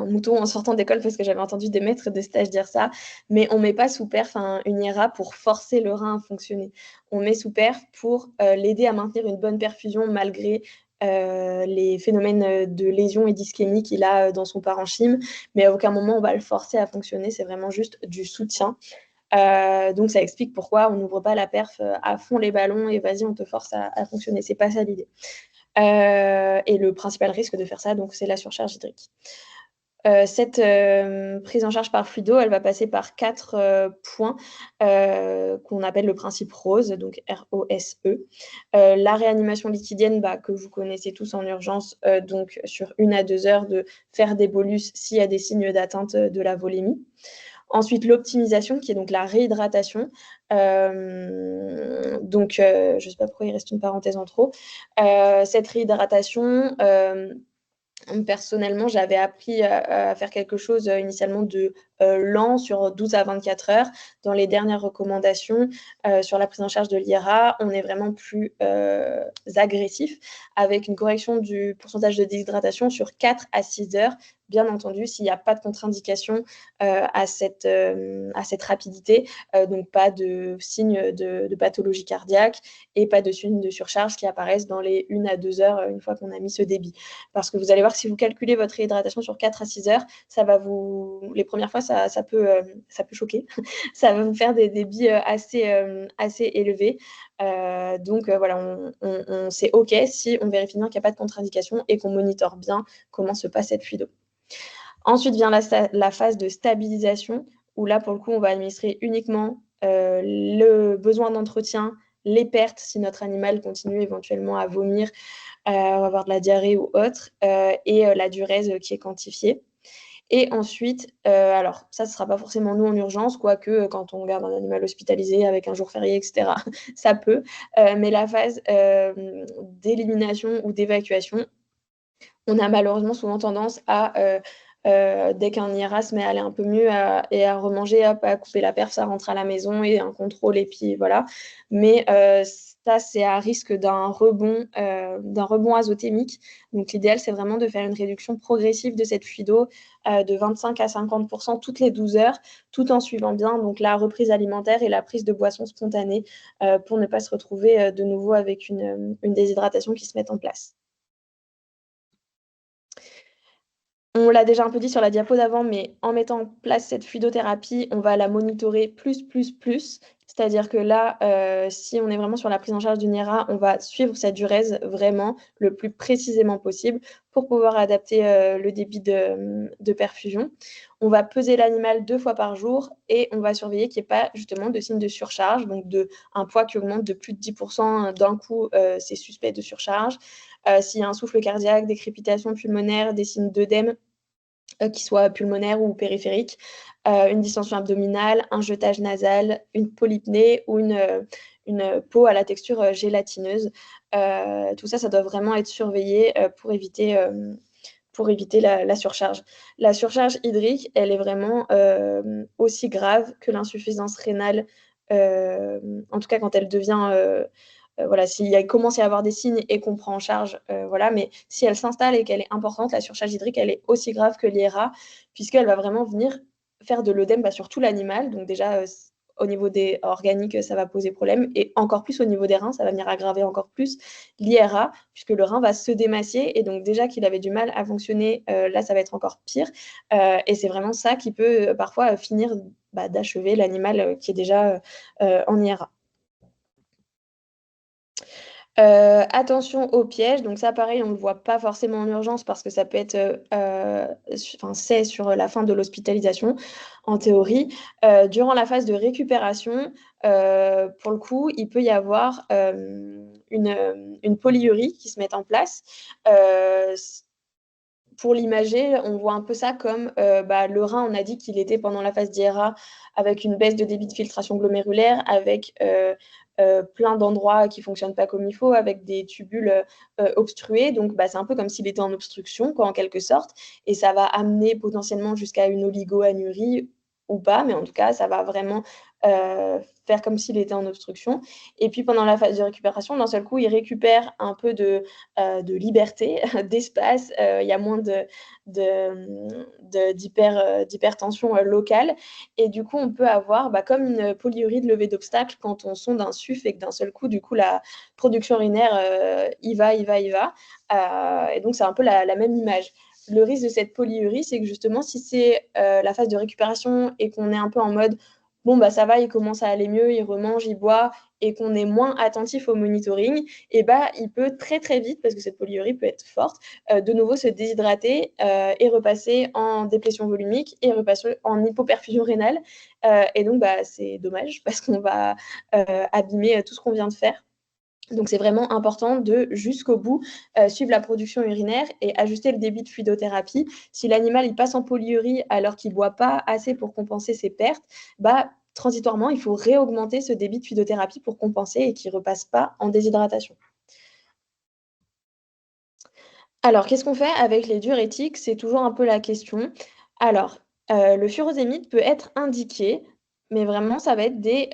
mouton en sortant d'école parce que j'avais entendu des maîtres de stage dire ça, mais on met pas sous perf une IRA pour forcer le rein à fonctionner. On met sous perf pour l'aider à maintenir une bonne perfusion malgré les phénomènes de lésion et d'ischémie qu'il a dans son parenchyme, mais à aucun moment on va le forcer à fonctionner, c'est vraiment juste du soutien. Donc ça explique pourquoi on n'ouvre pas la perf à fond les ballons et vas-y on te force à fonctionner, c'est pas ça l'idée. Et le principal risque de faire ça, donc, c'est la surcharge hydrique. Cette prise en charge par fluido, elle va passer par 4 points qu'on appelle le principe ROSE, donc R-O-S-E. La réanimation liquidienne, que vous connaissez tous en urgence, donc sur 1 à 2 heures de faire des bolus s'il y a des signes d'atteinte de la volémie. Ensuite, l'optimisation, qui est donc la réhydratation. Donc, je ne sais pas pourquoi il reste une parenthèse en trop. Cette réhydratation, personnellement, j'avais appris à faire quelque chose initialement de lent sur 12 à 24 heures. Dans les dernières recommandations sur la prise en charge de l'IRA, on est vraiment plus agressif avec une correction du pourcentage de déshydratation sur 4 à 6 heures. Bien entendu, s'il n'y a pas de contre-indication à cette rapidité, donc pas de signes de pathologie cardiaque et pas de signes de surcharge qui apparaissent dans les 1 à 2 heures une fois qu'on a mis ce débit. Parce que vous allez voir que si vous calculez votre réhydratation sur 4 à 6 heures, ça va les premières fois, ça peut choquer. Ça va vous faire des débits assez élevés. Donc voilà, c'est OK si on vérifie bien qu'il n'y a pas de contre-indication et qu'on monitore bien comment se passe cette fluido. Ensuite vient la phase de stabilisation, où là, pour le coup, on va administrer uniquement le besoin d'entretien, les pertes, si notre animal continue éventuellement à vomir, avoir de la diarrhée ou autre, et la diurèse qui est quantifiée. Et ensuite, alors ça, ce sera pas forcément nous en urgence, quoique quand on garde un animal hospitalisé avec un jour férié, et cetera, ça peut. Mais la phase d'élimination ou d'évacuation, on a malheureusement souvent tendance à, dès qu'un IRA se met à aller un peu mieux et à remanger, hop, à couper la perf, ça rentre à la maison et un contrôle, et puis voilà. Mais ça, c'est à risque d'un rebond azothémique. Donc l'idéal, c'est vraiment de faire une réduction progressive de cette fluido de 25 à 50% toutes les 12 heures, tout en suivant bien donc, la reprise alimentaire et la prise de boissons spontanées pour ne pas se retrouver de nouveau avec une déshydratation qui se mette en place. On l'a déjà un peu dit sur la diapo d'avant, mais en mettant en place cette fluidothérapie, on va la monitorer plus. C'est-à-dire que là, si on est vraiment sur la prise en charge d'une IRA, on va suivre sa diurèse vraiment le plus précisément possible pour pouvoir adapter le débit de perfusion. On va peser l'animal 2 fois par jour et on va surveiller qu'il n'y ait pas justement de signes de surcharge, donc un poids qui augmente de plus de 10% d'un coup, c'est suspect de surcharge. S'il y a un souffle cardiaque, des crépitations pulmonaires, des signes d'œdème, qui soient pulmonaires ou périphériques, une distension abdominale, un jetage nasal, une polypnée ou une peau à la texture gélatineuse. Tout ça, ça doit vraiment être surveillé pour éviter la surcharge. La surcharge hydrique, elle est vraiment aussi grave que l'insuffisance rénale, en tout cas quand elle devient voilà, s'il commence à y avoir des signes et qu'on prend en charge, voilà, mais si elle s'installe et qu'elle est importante, la surcharge hydrique, elle est aussi grave que l'IRA, puisqu'elle va vraiment venir faire de l'œdème sur tout l'animal. Donc déjà, au niveau des organiques, ça va poser problème, et encore plus au niveau des reins, ça va venir aggraver encore plus l'IRA, puisque le rein va se démassier, et donc déjà qu'il avait du mal à fonctionner, là, ça va être encore pire. Et c'est vraiment ça qui peut parfois finir d'achever l'animal qui est déjà en IRA. Attention aux pièges, donc ça pareil, on ne le voit pas forcément en urgence parce que ça peut être, c'est sur la fin de l'hospitalisation, en théorie. Durant la phase de récupération, pour le coup, il peut y avoir une polyurie qui se met en place. Pour l'imager, on voit un peu ça comme le rein, on a dit qu'il était pendant la phase d'IRA avec une baisse de débit de filtration glomérulaire, avec plein d'endroits qui ne fonctionnent pas comme il faut, avec des tubules obstrués. Donc, c'est un peu comme s'il était en obstruction, quoi, en quelque sorte. Et ça va amener potentiellement jusqu'à une oligoanurie ou pas, mais en tout cas, ça va vraiment faire comme s'il était en obstruction. Et puis, pendant la phase de récupération, d'un seul coup, il récupère un peu de liberté, d'espace, il y a moins d'hypertension locale. Et du coup, on peut avoir comme une polyurie de levée d'obstacles quand on sonde un SUF et que d'un seul coup, du coup, la production urinaire y va. Et donc, c'est un peu la même image. Le risque de cette polyurie, c'est que justement, si c'est la phase de récupération et qu'on est un peu en mode bon, ça va, il commence à aller mieux, il remange, il boit, et qu'on est moins attentif au monitoring, et il peut très très vite, parce que cette polyurie peut être forte, de nouveau se déshydrater et repasser en déplétion volumique et repasser en hypoperfusion rénale. Et donc, c'est dommage parce qu'on va abîmer tout ce qu'on vient de faire. Donc, c'est vraiment important de, jusqu'au bout, suivre la production urinaire et ajuster le débit de fluidothérapie. Si l'animal il passe en polyurie alors qu'il ne boit pas assez pour compenser ses pertes, transitoirement, il faut réaugmenter ce débit de fluidothérapie pour compenser et qu'il ne repasse pas en déshydratation. Alors, qu'est-ce qu'on fait avec les diurétiques? C'est toujours un peu la question. Alors, le furosémide peut être indiqué, mais vraiment, ça va être des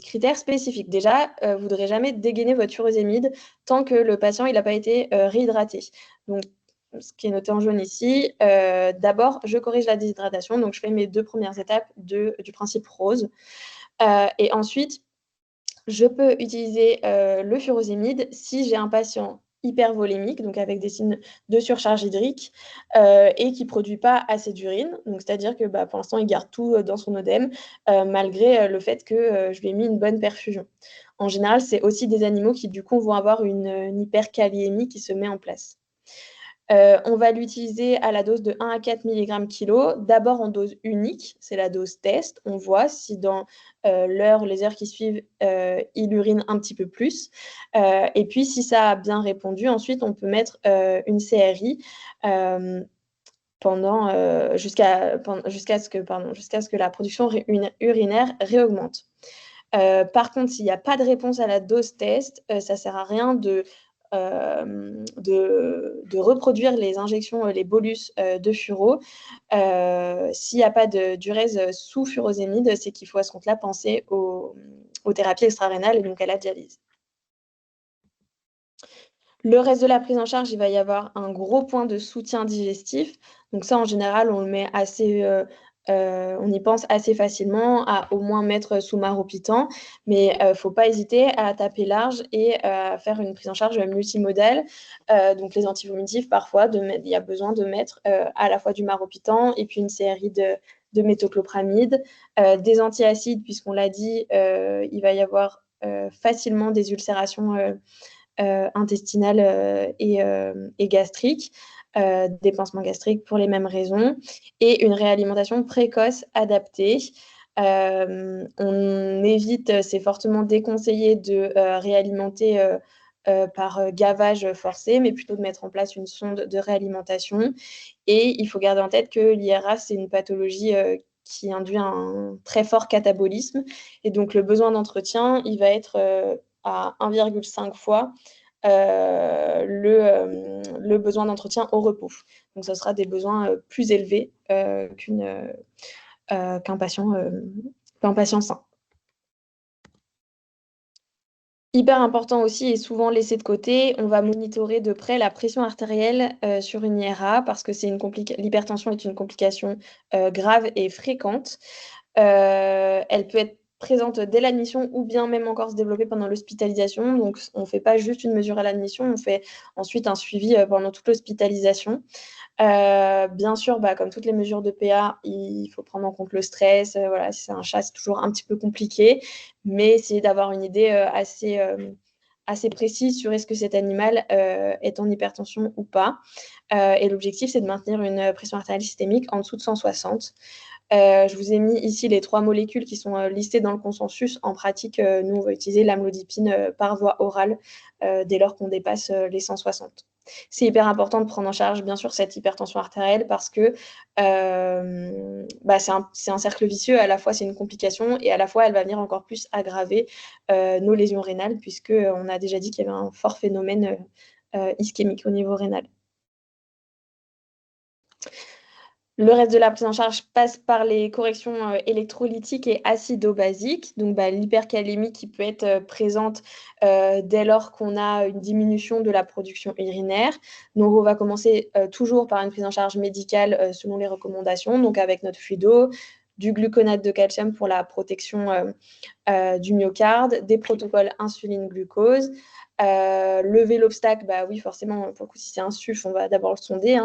critères spécifiques. Déjà, vous ne voudrez jamais dégainer votre furosémide tant que le patient n'a pas été réhydraté. Donc, ce qui est noté en jaune ici, d'abord, je corrige la déshydratation. Donc, je fais mes 2 premières étapes du principe rose. Et ensuite, je peux utiliser le furosémide si j'ai un patient hypervolémique, donc avec des signes de surcharge hydrique, et qui ne produit pas assez d'urine. Donc, c'est-à-dire que pour l'instant, il garde tout dans son œdème, malgré le fait que je lui ai mis une bonne perfusion. En général, c'est aussi des animaux qui, du coup, vont avoir une hyperkaliémie qui se met en place. On va l'utiliser à la dose de 1 à 4 mg kg, d'abord en dose unique, c'est la dose test. On voit si dans les heures qui suivent, il urine un petit peu plus. Et puis, si ça a bien répondu, ensuite, on peut mettre une CRI jusqu'à ce que la production urinaire réaugmente. Par contre, s'il n'y a pas de réponse à la dose test, ça ne sert à rien de reproduire les injections, les bolus de furo. S'il n'y a pas d'urèse sous furosémide, c'est qu'il faut à ce compte-là penser aux thérapies extra-rénales et donc à la dialyse. Le reste de la prise en charge, il va y avoir un gros point de soutien digestif. Donc ça, en général, on y pense assez facilement à au moins mettre sous maropitant. Mais il ne faut pas hésiter à taper large et à faire une prise en charge multimodale. Donc les antivomitifs, parfois, il y a besoin de mettre à la fois du maropitant et puis une série de méthoclopramide. Des antiacides, puisqu'on l'a dit, il va y avoir facilement des ulcérations intestinale et gastrique, des pansements gastriques pour les mêmes raisons, et une réalimentation précoce adaptée. On évite, c'est fortement déconseillé de réalimenter par gavage forcé, mais plutôt de mettre en place une sonde de réalimentation. Et il faut garder en tête que l'IRA, c'est une pathologie qui induit un très fort catabolisme. Et donc, le besoin d'entretien, il va être à 1,5 fois le besoin d'entretien au repos. Donc, ce sera des besoins plus élevés qu'un patient sain. Hyper important aussi et souvent laissé de côté, on va monitorer de près la pression artérielle sur une IRA parce que l'hypertension est une complication grave et fréquente. Elle peut être présente dès l'admission ou bien même encore se développer pendant l'hospitalisation. Donc, on ne fait pas juste une mesure à l'admission, on fait ensuite un suivi pendant toute l'hospitalisation. Bien sûr, comme toutes les mesures de PA, il faut prendre en compte le stress. Voilà, si c'est un chat, c'est toujours un petit peu compliqué, mais essayer d'avoir une idée assez précise sur est-ce que cet animal est en hypertension ou pas. Et l'objectif, c'est de maintenir une pression artérielle systémique en dessous de 160. Je vous ai mis ici les 3 molécules qui sont listées dans le consensus. En pratique, nous, on va utiliser l'amlodipine par voie orale dès lors qu'on dépasse les 160. C'est hyper important de prendre en charge, bien sûr, cette hypertension artérielle parce que c'est un cercle vicieux. À la fois, c'est une complication et à la fois, elle va venir encore plus aggraver nos lésions rénales puisqu'on a déjà dit qu'il y avait un fort phénomène ischémique au niveau rénal. Le reste de la prise en charge passe par les corrections électrolytiques et acido-basiques. Donc, l'hypercalémie qui peut être présente dès lors qu'on a une diminution de la production urinaire. Donc, on va commencer toujours par une prise en charge médicale selon les recommandations, donc avec notre fluido, du gluconate de calcium pour la protection du myocarde, des protocoles insuline-glucose. Lever l'obstacle, oui, forcément, pour le coup, si c'est un SUF, on va d'abord le sonder.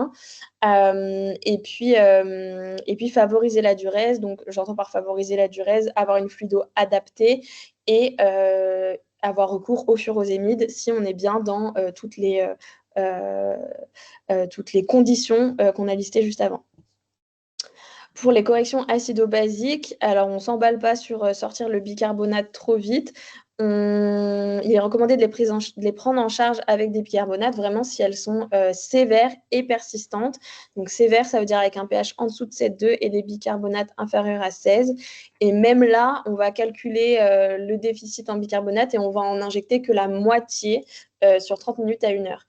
Et puis favoriser la diurèse. Donc, j'entends par favoriser la diurèse, avoir une fluido adaptée et avoir recours au furosémide si on est bien dans toutes les conditions qu'on a listées juste avant. Pour les corrections acido-basiques, alors on ne s'emballe pas sur sortir le bicarbonate trop vite. Il est recommandé de les prendre en charge avec des bicarbonates vraiment si elles sont sévères et persistantes. Donc sévères, ça veut dire avec un pH en dessous de 7,2 et des bicarbonates inférieurs à 16. Et même là, on va calculer le déficit en bicarbonate et on va en injecter que la moitié sur 30 minutes à 1 heure.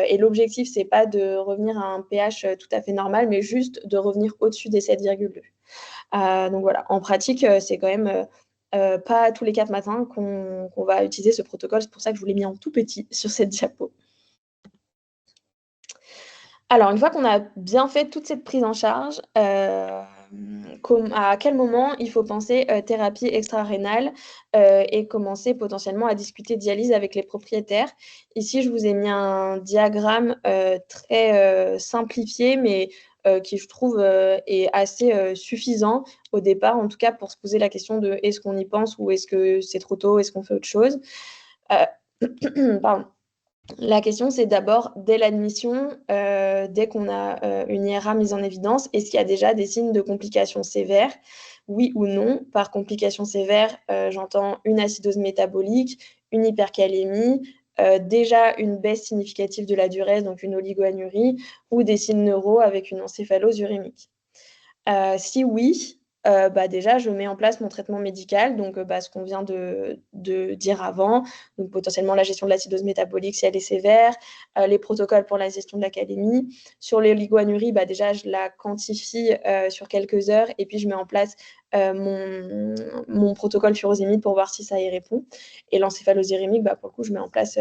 Et l'objectif, c'est pas de revenir à un pH tout à fait normal, mais juste de revenir au-dessus des 7,2. Donc voilà, en pratique, c'est quand même pas tous les 4 matins qu'on va utiliser ce protocole. C'est pour ça que je vous l'ai mis en tout petit sur cette diapo. Alors, une fois qu'on a bien fait toute cette prise en charge, à quel moment il faut penser thérapie extra-rénale et commencer potentiellement à discuter dialyse avec les propriétaires. Ici, je vous ai mis un diagramme très simplifié, mais qui, je trouve, est assez suffisant au départ, en tout cas pour se poser la question de est-ce qu'on y pense ou est-ce que c'est trop tôt, est-ce qu'on fait autre chose. Pardon. La question, c'est d'abord, dès l'admission, dès qu'on a une IRA mise en évidence, est-ce qu'il y a déjà des signes de complications sévères? Oui ou non? Par complications sévères, j'entends une acidose métabolique, une hypercalémie, déjà une baisse significative de la diurèse, donc une oligoanurie, ou des signes neuraux avec une encéphalose urémique. Si oui, déjà, je mets en place mon traitement médical, donc ce qu'on vient de dire avant, donc potentiellement la gestion de l'acidose métabolique si elle est sévère, les protocoles pour la gestion de la calémie. Sur l'oligoanurie, déjà, je la quantifie sur quelques heures et puis je mets en place mon protocole furosémide pour voir si ça y répond. Et l'encéphalose urémique, pour le coup, je mets en place,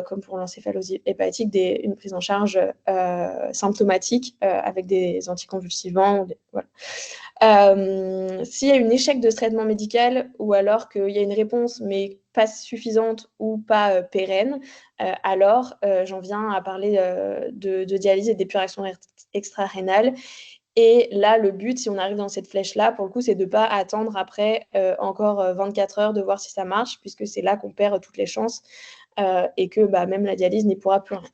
comme pour l'encéphalose hépatique, une prise en charge symptomatique avec des anticonvulsivants. Voilà. S'il y a un échec de ce traitement médical ou alors qu'il y a une réponse mais pas suffisante ou pas pérenne, alors j'en viens à parler de dialyse et d'épuration extra-rénale. Et là, le but, si on arrive dans cette flèche-là, pour le coup, c'est de ne pas attendre après encore 24 heures de voir si ça marche, puisque c'est là qu'on perd toutes les chances et que même la dialyse n'y pourra plus rien.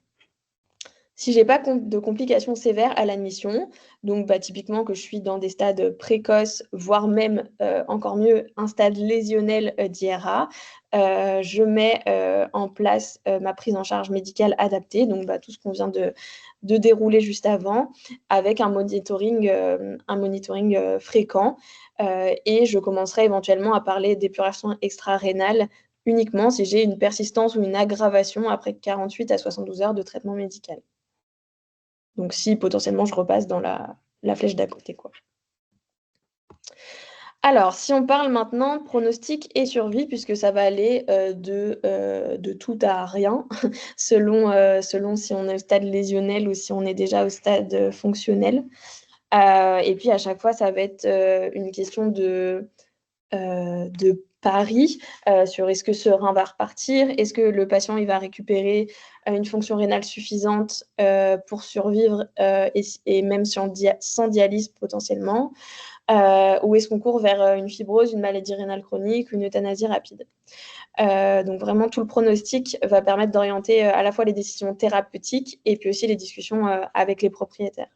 Si je n'ai pas de complications sévères à l'admission, donc typiquement que je suis dans des stades précoces, voire même encore mieux un stade lésionnel d'IRA, je mets en place ma prise en charge médicale adaptée, donc tout ce qu'on vient de dérouler juste avant, avec un monitoring fréquent. Et je commencerai éventuellement à parler d'épuration extra-rénale uniquement si j'ai une persistance ou une aggravation après 48 à 72 heures de traitement médical. Donc, si potentiellement je repasse dans la flèche d'à côté, quoi. Alors, si on parle maintenant de pronostic et survie, puisque ça va aller de tout à rien, selon si on est au stade lésionnel ou si on est déjà au stade fonctionnel. Et puis, à chaque fois, ça va être une question de pari sur est-ce que ce rein va repartir, est-ce que le patient il va récupérer une fonction rénale suffisante pour survivre et même sans dialyse potentiellement, ou est-ce qu'on court vers une fibrose, une maladie rénale chronique, une euthanasie rapide. Donc vraiment tout le pronostic va permettre d'orienter à la fois les décisions thérapeutiques et puis aussi les discussions avec les propriétaires.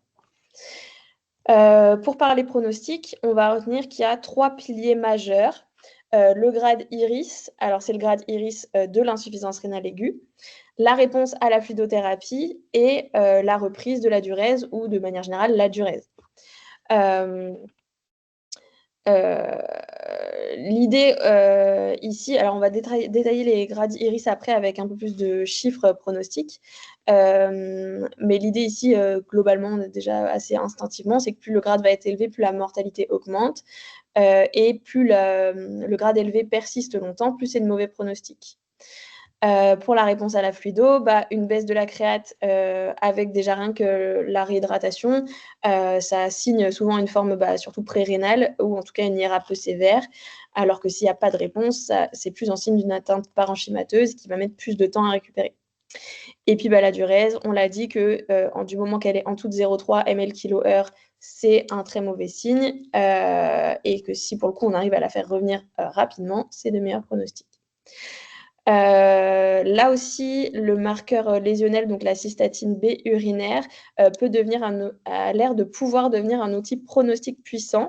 Pour parler pronostic, on va retenir qu'il y a 3 piliers majeurs. Le grade IRIS, alors c'est le grade IRIS de l'insuffisance rénale aiguë, la réponse à la fluidothérapie et la reprise de la diurèse ou de manière générale la diurèse. L'idée ici, alors on va détailler les grades IRIS après avec un peu plus de chiffres pronostiques, mais l'idée ici, globalement, déjà assez instinctivement, c'est que plus le grade va être élevé, plus la mortalité augmente, et plus le grade élevé persiste longtemps, plus c'est de mauvais pronostics. Pour la réponse à la fluido, une baisse de la créate avec déjà rien que la réhydratation, ça signe souvent une forme surtout pré-rénale ou en tout cas une IRA peu sévère, alors que s'il n'y a pas de réponse, c'est plus en signe d'une atteinte parenchymateuse qui va mettre plus de temps à récupérer. Et puis la diurèse, on l'a dit que du moment qu'elle est en dessous de 0,3 ml/kH, c'est un très mauvais signe et que si pour le coup on arrive à la faire revenir rapidement, c'est de meilleurs pronostics. Là aussi, le marqueur lésionnel, donc la cystatine B urinaire, a l'air de pouvoir devenir un outil pronostic puissant.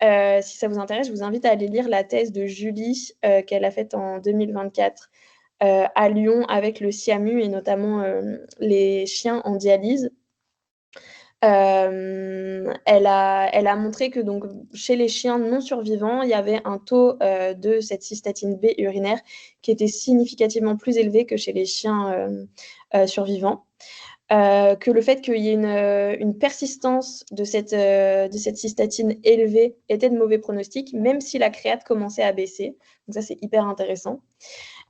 Si ça vous intéresse, je vous invite à aller lire la thèse de Julie qu'elle a faite en 2024 à Lyon avec le SIAMU et notamment les chiens en dialyse. Elle a montré que donc, chez les chiens non survivants, il y avait un taux de cette cystatine B urinaire qui était significativement plus élevé que chez les chiens survivants. Que le fait qu'il y ait une persistance de cette cystatine élevée était de mauvais pronostic, même si la créate commençait à baisser. Donc ça, c'est hyper intéressant.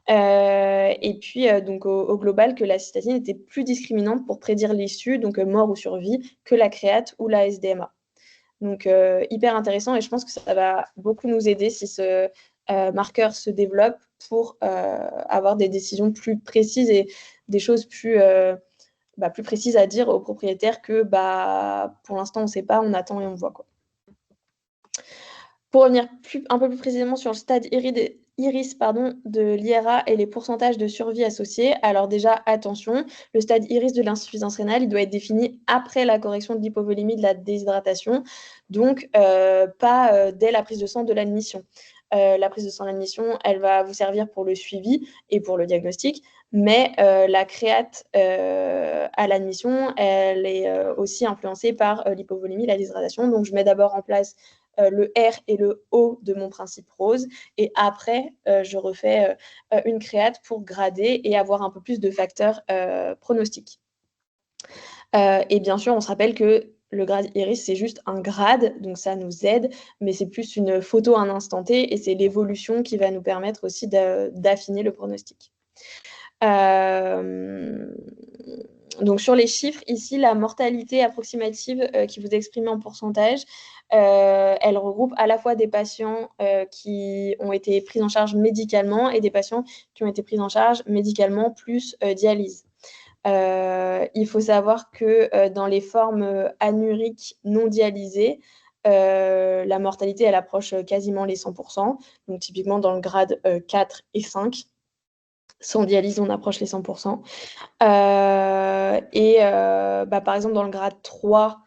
Et puis, donc au global, que la cystatine était plus discriminante pour prédire l'issue, donc mort ou survie, que la créate ou la SDMA. Donc, hyper intéressant et je pense que ça va beaucoup nous aider si ce marqueur se développe pour avoir des décisions plus précises et des choses plus précises à dire aux propriétaires que pour l'instant, on ne sait pas, on attend et on voit, quoi. Pour revenir un peu plus précisément sur le stade IRIS de l'IRA et les pourcentages de survie associés, alors déjà, attention, le stade IRIS de l'insuffisance rénale, il doit être défini après la correction de l'hypovolémie, de la déshydratation, donc pas dès la prise de sang de l'admission. La prise de sang d'admission, elle va vous servir pour le suivi et pour le diagnostic, Mais la créate à l'admission, elle est aussi influencée par l'hypovolémie, la déshydratation. Donc, je mets d'abord en place le R et le O de mon principe rose. Et après, je refais une créate pour grader et avoir un peu plus de facteurs pronostiques. Et bien sûr, on se rappelle que le grade iris, c'est juste un grade, donc ça nous aide, mais c'est plus une photo à un instant T, et c'est l'évolution qui va nous permettre aussi d'affiner le pronostic. Donc sur les chiffres, ici, la mortalité approximative qui vous est exprimée en pourcentage, elle regroupe à la fois des patients qui ont été pris en charge médicalement et des patients qui ont été pris en charge médicalement plus dialyse. Il faut savoir que dans les formes anuriques non dialysées, la mortalité, elle approche quasiment les 100%. Donc, typiquement, dans le grade 4 et 5, sans dialyse, on approche les 100%. Par exemple, dans le grade 3,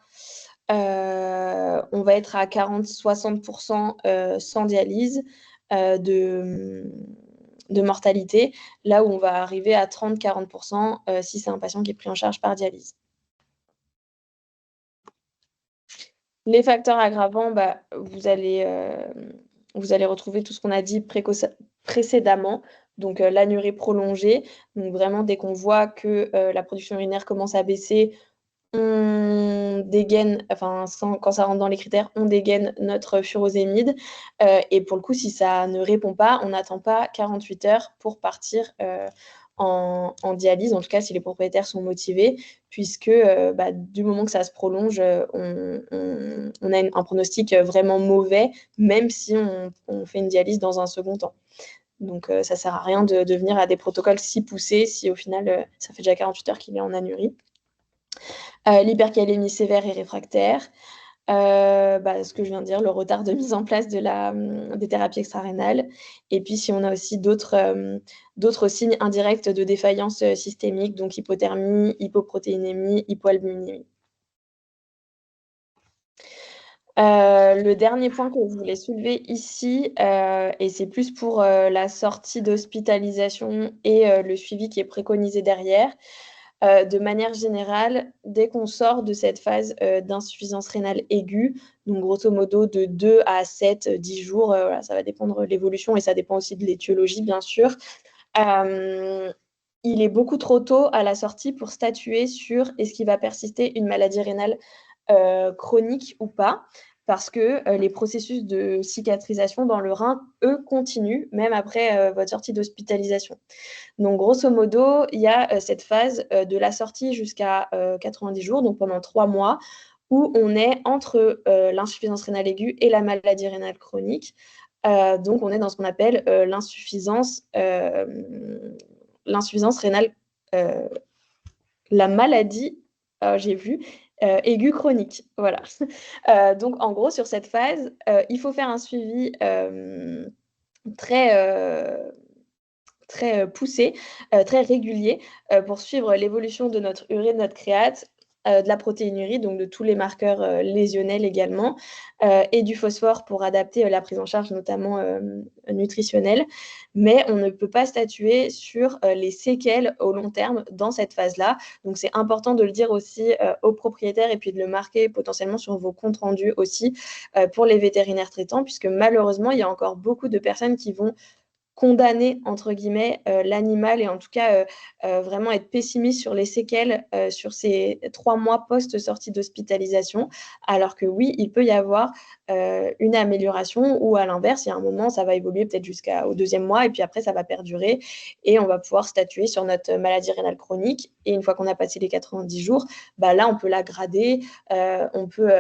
on va être à 40-60% sans dialyse de mortalité, là où on va arriver à 30-40% si c'est un patient qui est pris en charge par dialyse. Les facteurs aggravants, vous allez retrouver tout ce qu'on a dit précédemment, donc l'anurie prolongée, donc vraiment dès qu'on voit que la production urinaire commence à baisser, on dégaine, quand ça rentre dans les critères, on dégaine notre furosémide. Et pour le coup, si ça ne répond pas, on n'attend pas 48 heures pour partir en dialyse, en tout cas si les propriétaires sont motivés, puisque du moment que ça se prolonge, on a un pronostic vraiment mauvais, même si on fait une dialyse dans un second temps. Donc, ça ne sert à rien de venir à des protocoles si poussés si au final, ça fait déjà 48 heures qu'il est en anurie. L'hypercalémie sévère et réfractaire, ce que je viens de dire, le retard de mise en place des thérapies extra-rénales. Et puis, si on a aussi d'autres signes indirects de défaillance systémique, donc hypothermie, hypoprotéinémie, hypoalbuminémie. Le dernier point que je voulais soulever ici, et c'est plus pour la sortie d'hospitalisation et le suivi qui est préconisé derrière. De manière générale, dès qu'on sort de cette phase d'insuffisance rénale aiguë, donc grosso modo de 2 à 7, 10 jours, voilà, ça va dépendre de l'évolution et ça dépend aussi de l'étiologie, bien sûr. Il est beaucoup trop tôt à la sortie pour statuer sur est-ce qu'il va persister une maladie rénale chronique ou pas, parce que les processus de cicatrisation dans le rein, eux, continuent, même après votre sortie d'hospitalisation. Donc, grosso modo, il y a cette phase de la sortie jusqu'à 90 jours, donc pendant 3 mois, où on est entre l'insuffisance rénale aiguë et la maladie rénale chronique. Donc, on est dans ce qu'on appelle l'insuffisance rénale, la maladie, j'ai vu, aiguë chronique. Voilà. Donc, en gros, sur cette phase, il faut faire un suivi très poussé, très régulier, pour suivre l'évolution de notre urée, de notre créate, de la protéinurie, donc de tous les marqueurs lésionnels également, et du phosphore pour adapter la prise en charge, notamment nutritionnelle. Mais on ne peut pas statuer sur les séquelles au long terme dans cette phase-là. Donc, c'est important de le dire aussi aux propriétaires et puis de le marquer potentiellement sur vos comptes rendus aussi pour les vétérinaires traitants, puisque malheureusement, il y a encore beaucoup de personnes qui vont condamner entre guillemets l'animal et en tout cas vraiment être pessimiste sur les séquelles sur ces 3 mois post-sortie d'hospitalisation, alors que oui, il peut y avoir une amélioration ou à l'inverse, il y a un moment, ça va évoluer peut-être jusqu'au 2e mois et puis après, ça va perdurer et on va pouvoir statuer sur notre maladie rénale chronique et une fois qu'on a passé les 90 jours, là, on peut la grader, on peut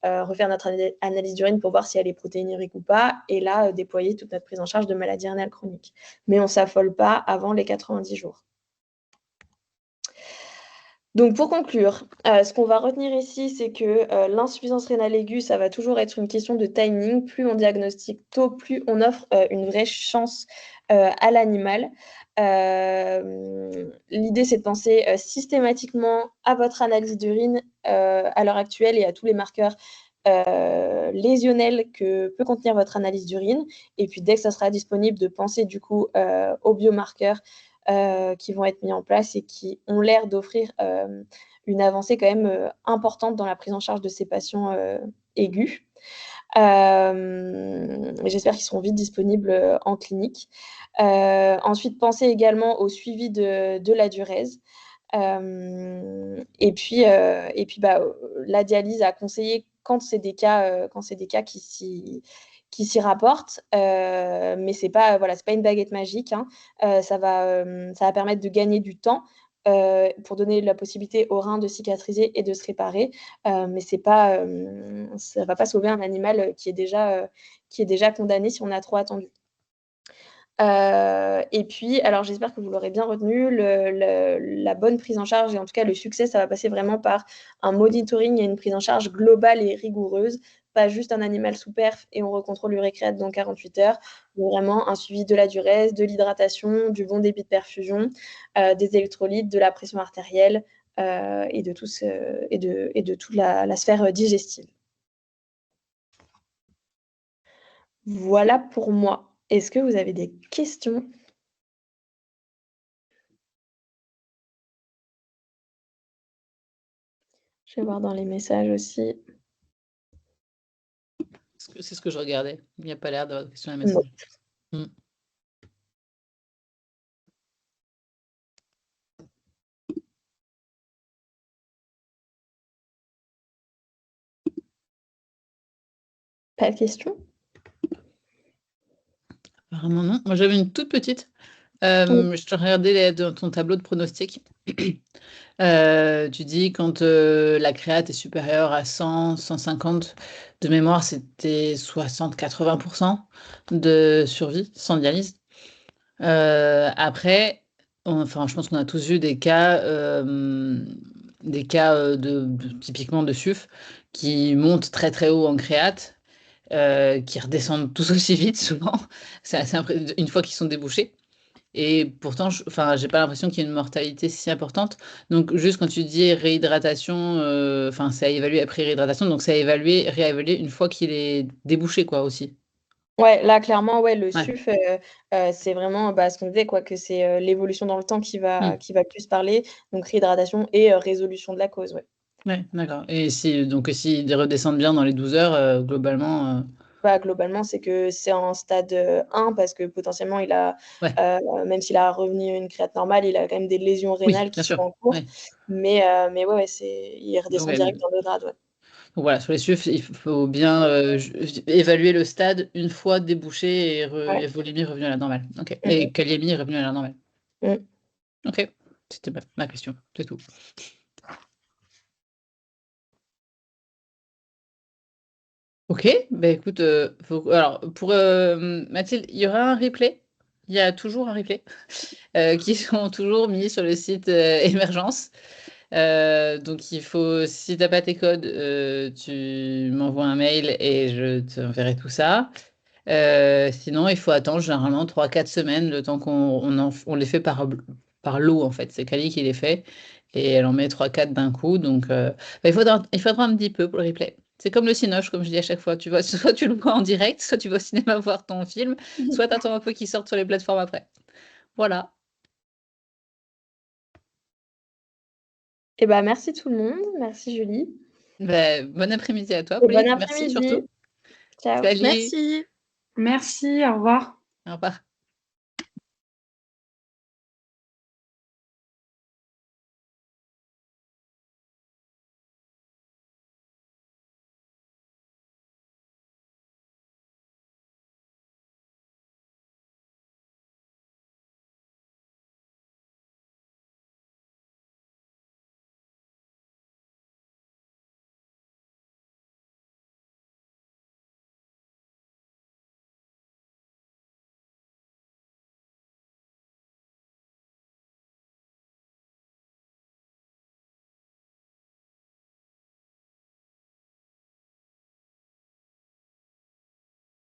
refaire notre analyse d'urine pour voir si elle est protéinurique ou pas et là, déployer toute notre prise en charge de maladie rénale chronique. Mais on ne s'affole pas avant les 90 jours. Donc pour conclure, ce qu'on va retenir ici, c'est que l'insuffisance rénale aiguë, ça va toujours être une question de timing. Plus on diagnostique tôt, plus on offre une vraie chance à l'animal. L'idée, c'est de penser systématiquement à votre analyse d'urine à l'heure actuelle et à tous les marqueurs lésionnels que peut contenir votre analyse d'urine. Et puis, dès que ça sera disponible, de penser du coup aux biomarqueurs qui vont être mis en place et qui ont l'air d'offrir une avancée quand même importante dans la prise en charge de ces patients aigus. J'espère qu'ils seront vite disponibles en clinique. Ensuite, pensez également au suivi de la diurèse. Et puis, la dialyse à conseiller quand c'est des cas qui s'y rapportent. Mais c'est pas une baguette magique, hein. Ça va permettre de gagner du temps pour donner la possibilité aux reins de cicatriser et de se réparer. Mais c'est pas, ça va pas sauver un animal qui est déjà condamné si on a trop attendu. Et puis, alors j'espère que vous l'aurez bien retenu, la bonne prise en charge et en tout cas le succès, ça va passer vraiment par un monitoring et une prise en charge globale et rigoureuse, pas juste un animal sous perf et on recontrôle l'urécréate dans 48 heures, mais vraiment un suivi de la diurèse, de l'hydratation, du bon débit de perfusion, des électrolytes, de la pression artérielle et de toute la sphère digestive. Voilà pour moi. Est-ce que vous avez des questions? Je vais voir dans les messages aussi. C'est ce que je regardais. Il n'y a pas l'air d'avoir de questions à la Non. message. Mmh. Pas de questions? Apparemment non. Moi, j'avais une toute petite. Oui. Je te regardais dans ton tableau de pronostic. Tu dis quand la créate est supérieure à 100, 150, de mémoire, c'était 60-80% de survie sans dialyse. Après, enfin, je pense qu'on a tous vu des cas, typiquement de SUF qui montent très très haut en créate, qui redescendent tous aussi vite souvent. C'est assez une fois qu'ils sont débouchés. Et pourtant, j'ai pas l'impression qu'il y ait une mortalité si importante. Donc, juste quand tu dis réhydratation, enfin, c'est à évaluer après réhydratation, donc c'est à évaluer, réévaluer une fois qu'il est débouché, quoi, aussi. Ouais, là, clairement, ouais, le Ouais. SUF, c'est vraiment ce qu'on disait, quoi, que c'est l'évolution dans le temps qui va Mm. plus parler. Donc, réhydratation et résolution de la cause, ouais. Ouais, d'accord. Et s'ils redescendent bien dans les 12 heures, globalement, Globalement, c'est que c'est en stade 1 parce que potentiellement, ouais, même s'il a revenu une créate normale, il a quand même des lésions oui, rénales bien qui sont sûr. en cours. Ouais. Mais ouais, il Donc, redescend direct dans le grade, ouais. donc voilà, sur les SUF, il faut bien évaluer le stade une fois débouché Ouais. et volémie revenue à la normale. Ok. Mmh Et kaliémie revenue à la normale. mh. Mmh. Ok. C'était ma question, c'est tout. Ok, bah écoute, alors pour Mathilde, il y aura un replay. Il y a toujours un replay qui sont toujours mis sur le site Émergence. Donc il faut, si t'as pas tes codes, tu m'envoies un mail et je t'enverrai tout ça. Sinon, il faut attendre généralement 3-4 semaines le temps on les fait par lot en fait. C'est Kali qui les fait et elle en met 3-4 d'un coup. Donc il faudra un petit peu pour le replay. C'est comme le cinoche, comme je dis à chaque fois. Tu vois, soit tu le vois en direct, soit tu vas au cinéma voir ton film, soit tu attends un peu qu'il sorte sur les plateformes après. Voilà. Et merci tout le monde. Merci Julie. Bon après-midi à toi, Et bon Pauline. Merci après-midi. surtout. Ciao. Salut. Merci. Merci, au revoir. Au revoir.